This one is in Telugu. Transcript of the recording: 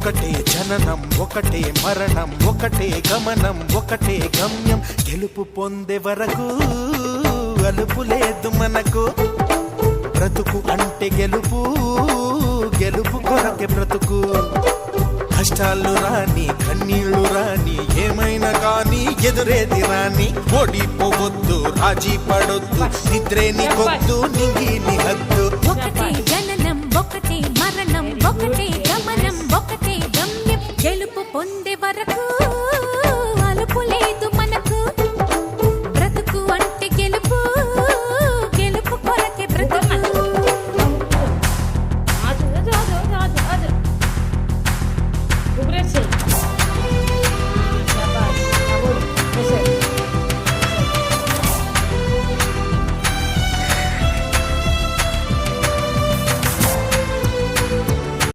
ఒకటే జననం ఒకటే మరణం ఒకటే గమనం ఒకటే గమ్యం గెలుపు పొందే వరకు అలుపు లేదు మనకు బ్రతుకు అంటే గెలుపు గెలుపు కొరకే బ్రతుకు కష్టాలు రాని కన్నీళ్లు రాని ఏమైనా కానీ ఎదురేది రాని ఓడిపోవద్దు రాజీ పడొద్దు నిద్రే నీకొద్దు నింగి నీ హద్దు ఒకటే జననం ఒకటే మరణం ఒకటే గమనం ఒకటే గమ్యం గెలుపు పొందే